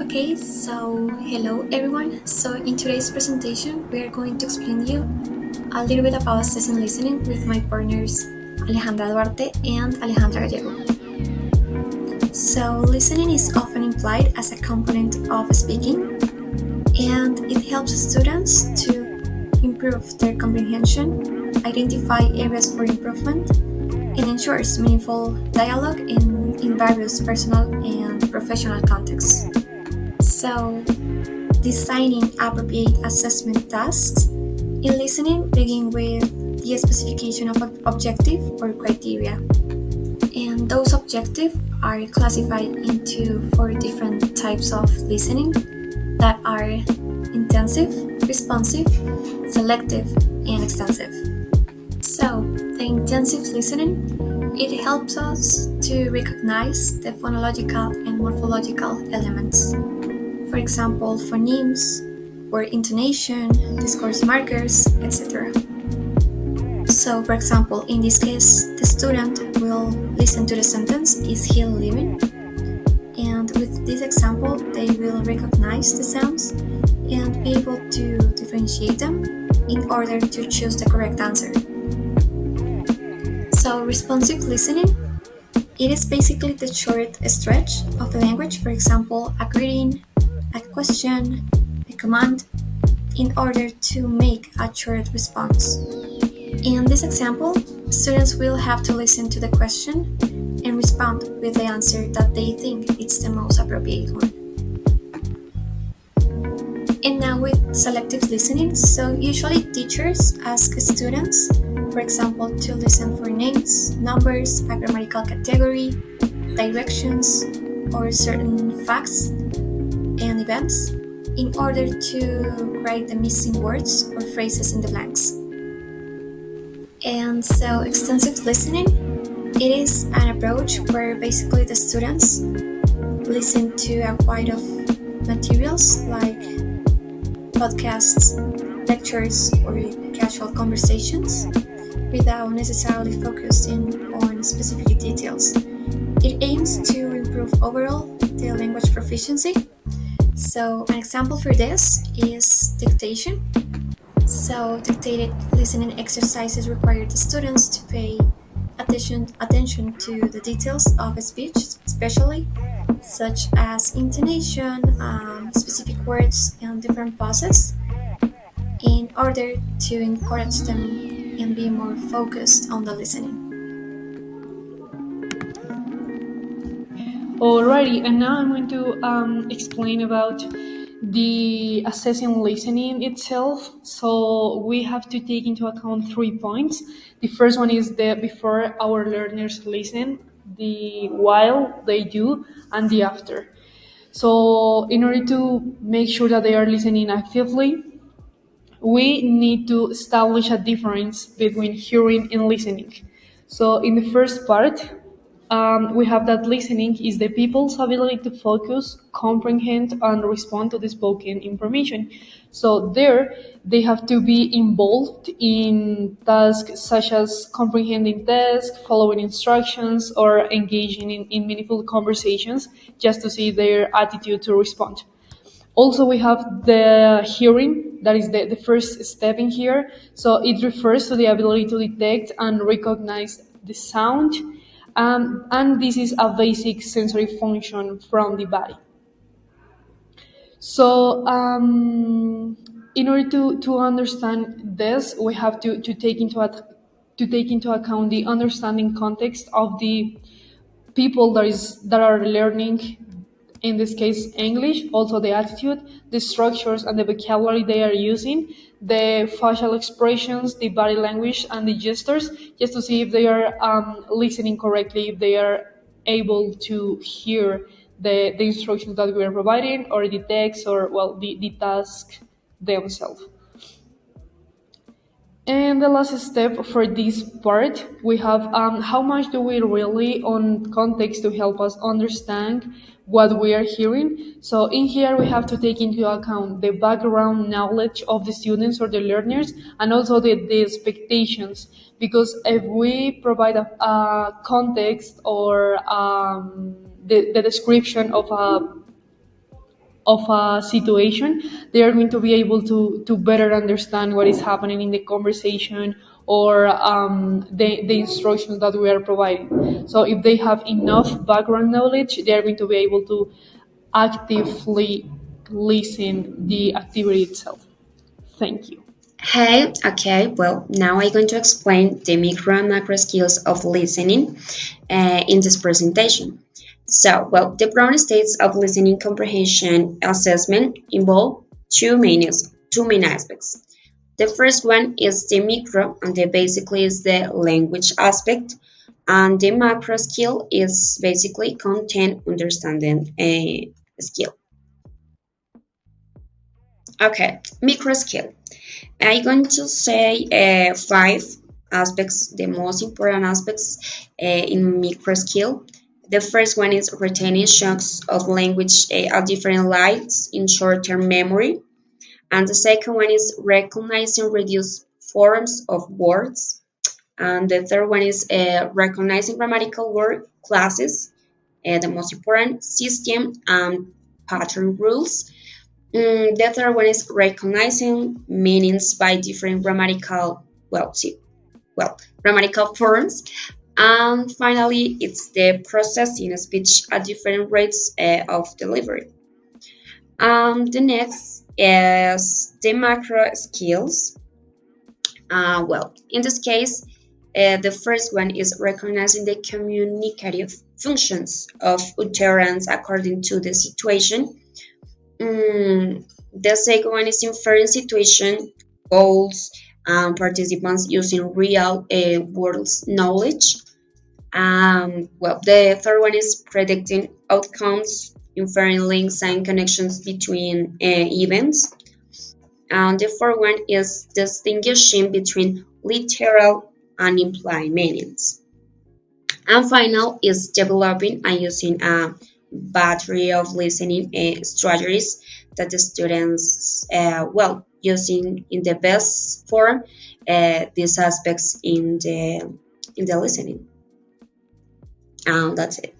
Okay, so hello everyone. So in today's presentation, we are going to explain you a little bit about assessing listening with my partners Alejandra Duarte and Alejandra Gallego. So listening is often implied as a component of speaking, and it helps students to improve their comprehension, identify areas for improvement, and ensures meaningful dialogue in various personal and professional contexts. So, designing appropriate assessment tasks in listening begin with the specification of an objective or criteria. And those objectives are classified into four different types of listening that are intensive, responsive, selective, and extensive. So, the intensive listening, it helps us to recognize the phonological and morphological elements. For example, phonemes, word intonation, discourse markers, etc. So, for example, in this case, the student will listen to the sentence, "Is he living?" And with this example, they will recognize the sounds and be able to differentiate them in order to choose the correct answer. So, responsive listening, it is basically the short stretch of the language, for example, a greeting, a question, a command, in order to make a short response. In this example, students will have to listen to the question and respond with the answer that they think is the most appropriate one. And now with selective listening, so usually teachers ask students, for example, to listen for names, numbers, a grammatical category, directions, or certain facts and events in order to write the missing words or phrases in the blanks. And so extensive listening, it is an approach where basically the students listen to a wide of materials like podcasts, lectures, or casual conversations without necessarily focusing on specific details. It aims to improve overall the language proficiency. So an example for this is dictation. So dictated listening exercises require the students to pay attention to the details of a speech, especially such as intonation, specific words, and different pauses, in order to encourage them and be more focused on the listening. Alrighty, and now I'm going to explain about the assessing listening itself. So we have to take into account 3 points. The first one is the before our learners listen, the while they do, and the after. So in order to make sure that they are listening actively, we need to establish a difference between hearing and listening. So, in the first part, we have that listening is the people's ability to focus, comprehend, and respond to the spoken information. So, there they have to be involved in tasks such as comprehending tasks, following instructions, or engaging in meaningful conversations just to see their attitude to respond. Also, we have the hearing, that is the first step in here. So it refers to the ability to detect and recognize the sound, and this is a basic sensory function from the body. So, in order to understand this, we have to take into account the understanding context of the people that are learning, in this case English, also the attitude, the structures and the vocabulary they are using, the facial expressions, the body language and the gestures, just to see if they are listening correctly, if they are able to hear the instructions that we are providing, or the text, or well, the task themselves. And the last step for this part, we have how much do we rely on context to help us understand what we are hearing. So in here, we have to take into account the background knowledge of the students or the learners, and also the expectations. Because if we provide a context or the description of a situation, they are going to be able to better understand what is happening in the conversation, or the instructions that we are providing. So if they have enough background knowledge, they are going to be able to actively listen the activity itself. Thank you. Hey, okay, well, now I'm going to explain the micro and macro skills of listening in this presentation. So, well, the brown states of listening comprehension assessment involve two main aspects. The first one is the micro, and the basically is the language aspect, and the macro skill is basically content understanding skill. Okay, micro skill. I'm going to say five aspects, the most important aspects in micro skill. The first one is retaining chunks of language at different lights in short-term memory. And the second one is recognizing reduced forms of words. And the third one is recognizing grammatical word classes, the most important system and pattern rules. The third one is recognizing meanings by different grammatical forms. And finally, it's the processing speech at different rates of delivery. The next is the macro skills. In this case, the first one is recognizing the communicative functions of utterance according to the situation. The second one is inferring situation, goals, and participants using real world knowledge. The third one is predicting outcomes, inferring links and connections between events. And the fourth one is distinguishing between literal and implied meanings. And final is developing and using a battery of listening strategies that the students, using in the best form these aspects in the listening. And that's it.